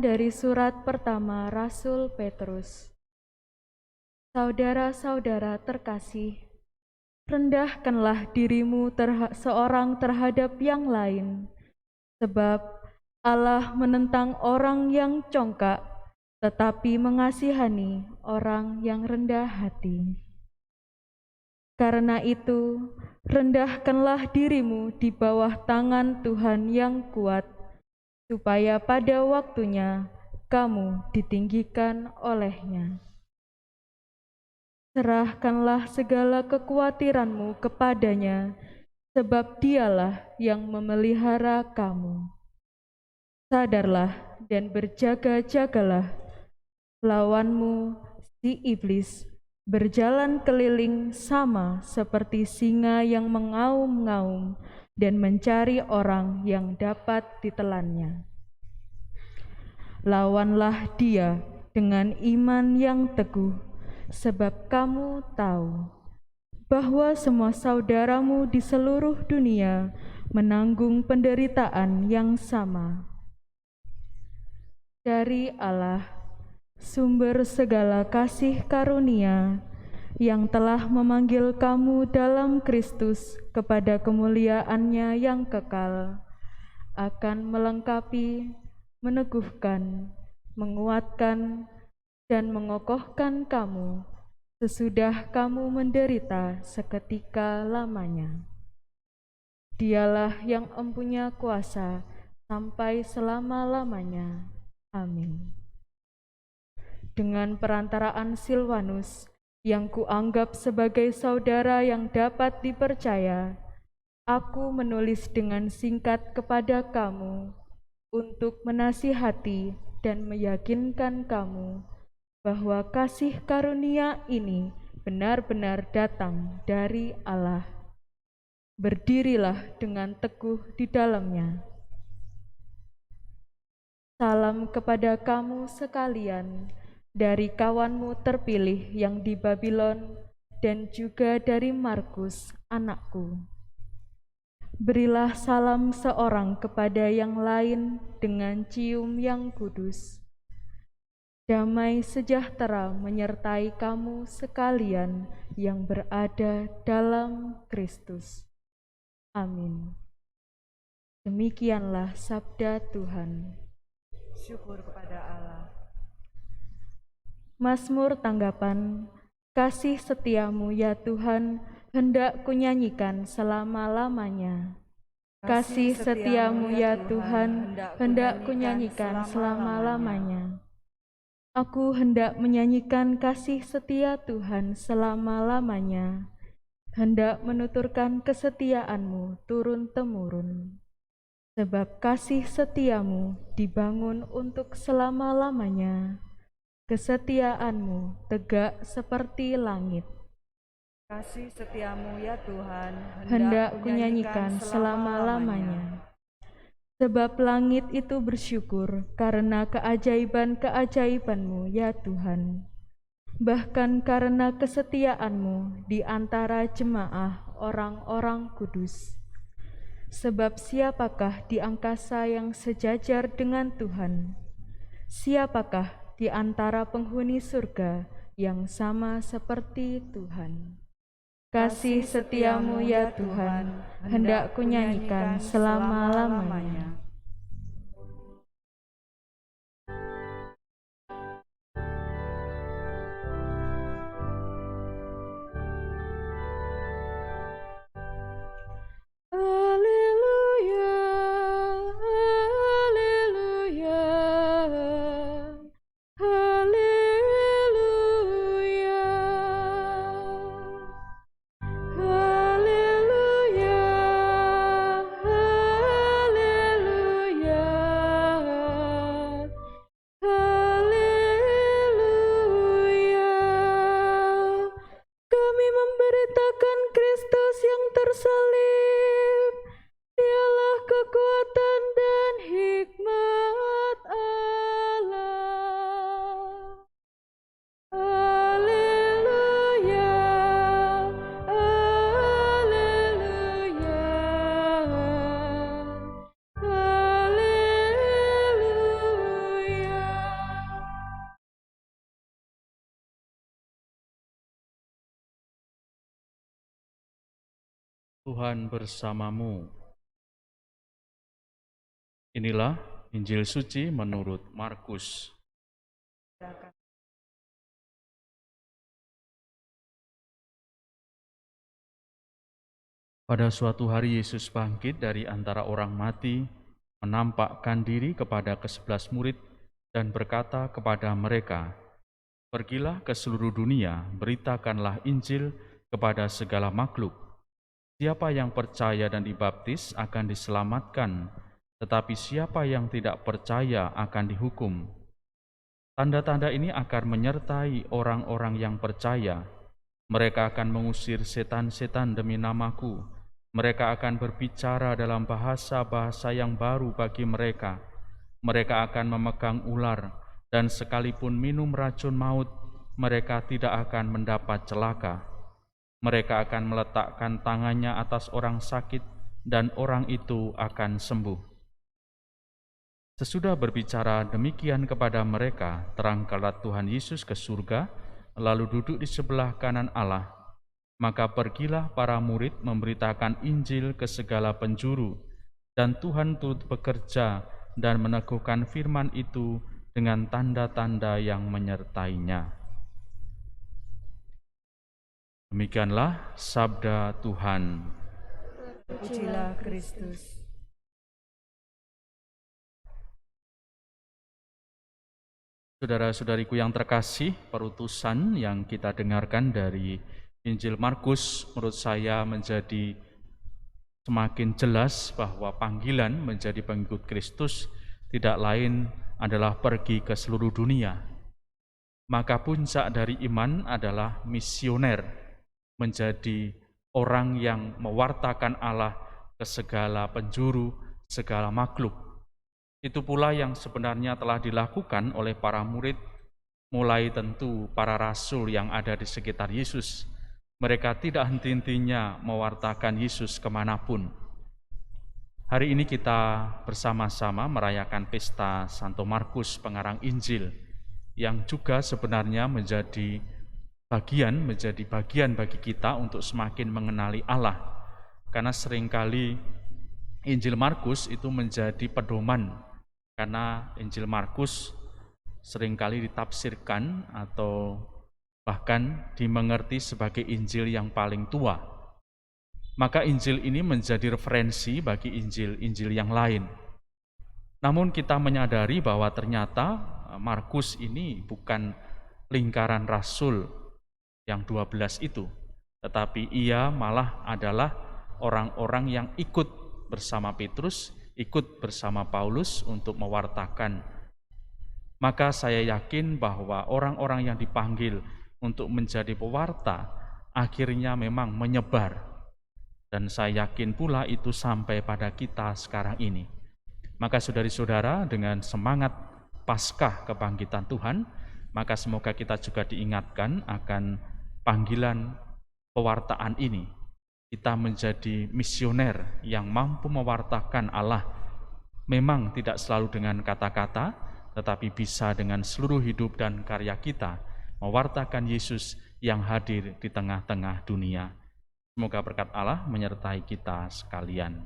dari surat pertama Rasul Petrus. Saudara-saudara terkasih, rendahkanlah dirimu seorang terhadap yang lain, sebab Allah menentang orang yang congkak, tetapi mengasihani orang yang rendah hati. Karena itu, rendahkanlah dirimu di bawah tangan Tuhan yang kuat, supaya pada waktunya kamu ditinggikan oleh-Nya. Serahkanlah segala kekhawatiranmu kepadanya, sebab Dialah yang memelihara kamu. Sadarlah dan berjaga-jagalah, lawanmu, si iblis, berjalan keliling sama seperti singa yang mengaum-ngaum dan mencari orang yang dapat ditelannya. Lawanlah dia dengan iman yang teguh, sebab kamu tahu bahwa semua saudaramu di seluruh dunia menanggung penderitaan yang sama. Dari Allah, sumber segala kasih karunia, yang telah memanggil kamu dalam Kristus kepada kemuliaan-Nya yang kekal, akan melengkapi, meneguhkan, menguatkan, dan mengokohkan kamu sesudah kamu menderita seketika lamanya. Dialah yang empunya kuasa sampai selama-lamanya. Amin. Dengan perantaraan Silvanus, yang kuanggap sebagai saudara yang dapat dipercaya, aku menulis dengan singkat kepada kamu untuk menasihati dan meyakinkan kamu bahwa kasih karunia ini benar-benar datang dari Allah. Berdirilah dengan teguh di dalamnya. Salam kepada kamu sekalian, dari kawanmu terpilih yang di Babylon, dan juga dari Markus, anakku. Berilah salam seorang kepada yang lain dengan cium yang kudus. Damai sejahtera menyertai kamu sekalian yang berada dalam Kristus. Amin. Demikianlah sabda Tuhan. Syukur kepada Allah. Mazmur tanggapan, kasih setiamu ya Tuhan, hendak kunyanyikan selama-lamanya. Kasih setiamu ya Tuhan, hendak kunyanyikan selama-lamanya. Aku hendak menyanyikan kasih setia Tuhan selama-lamanya, hendak menuturkan kesetiaanmu turun-temurun. Sebab kasih setiamu dibangun untuk selama-lamanya, kesetiaanmu tegak seperti langit. Kasih setiamu ya Tuhan, hendak kunyanyikan selama-lamanya. Sebab langit itu bersyukur karena keajaiban-keajaiban-Mu ya Tuhan. Bahkan karena kesetiaan-Mu di antara jemaah orang-orang kudus. Sebab siapakah di angkasa yang sejajar dengan Tuhan? Siapakah di antara penghuni surga yang sama seperti Tuhan? Kasih setiamu ya Tuhan, hendak kunyanyikan selama-lamanya. Tuhan bersamamu. Inilah Injil suci menurut Markus. Pada suatu hari Yesus bangkit dari antara orang mati, menampakkan diri kepada ke-11 murid dan berkata kepada mereka, "Pergilah ke seluruh dunia, beritakanlah Injil kepada segala makhluk. Siapa yang percaya dan dibaptis akan diselamatkan, tetapi siapa yang tidak percaya akan dihukum. Tanda-tanda ini akan menyertai orang-orang yang percaya. Mereka akan mengusir setan-setan demi namaku. Mereka akan berbicara dalam bahasa-bahasa yang baru bagi mereka. Mereka akan memegang ular, dan sekalipun minum racun maut, mereka tidak akan mendapat celaka. Mereka akan meletakkan tangannya atas orang sakit, dan orang itu akan sembuh." Sesudah berbicara demikian kepada mereka, terangkatlah Tuhan Yesus ke surga, lalu duduk di sebelah kanan Allah. Maka pergilah para murid memberitakan Injil ke segala penjuru, dan Tuhan turut bekerja dan meneguhkan firman itu dengan tanda-tanda yang menyertainya. Demikianlah sabda Tuhan. Pujilah Kristus. Saudara-saudariku yang terkasih, perutusan yang kita dengarkan dari Injil Markus menurut saya menjadi semakin jelas bahwa panggilan menjadi pengikut Kristus tidak lain adalah pergi ke seluruh dunia. Maka puncak dari iman adalah misioner, menjadi orang yang mewartakan Allah ke segala penjuru, segala makhluk. Itu pula yang sebenarnya telah dilakukan oleh para murid, mulai tentu para rasul yang ada di sekitar Yesus. Mereka tidak henti-hentinya mewartakan Yesus kemanapun. Hari ini kita bersama-sama merayakan pesta Santo Markus pengarang Injil, yang juga sebenarnya menjadi bagian bagi kita untuk semakin mengenali Allah. Karena seringkali Injil Markus itu menjadi pedoman, karena Injil Markus seringkali ditafsirkan atau bahkan dimengerti sebagai Injil yang paling tua. Maka Injil ini menjadi referensi bagi Injil-Injil yang lain. Namun kita menyadari bahwa ternyata Markus ini bukan lingkaran rasul yang 12 itu, tetapi ia malah adalah orang-orang yang ikut bersama Petrus, ikut bersama Paulus untuk mewartakan. Maka saya yakin bahwa orang-orang yang dipanggil untuk menjadi pewarta akhirnya memang menyebar, dan saya yakin pula itu sampai pada kita sekarang ini. Maka saudari-saudara, dengan semangat Paskah kebangkitan Tuhan, maka semoga kita juga diingatkan akan panggilan pewartaan ini. Kita menjadi misioner yang mampu mewartakan Allah, memang tidak selalu dengan kata-kata, tetapi bisa dengan seluruh hidup dan karya kita mewartakan Yesus yang hadir di tengah-tengah dunia. Semoga berkat Allah menyertai kita sekalian.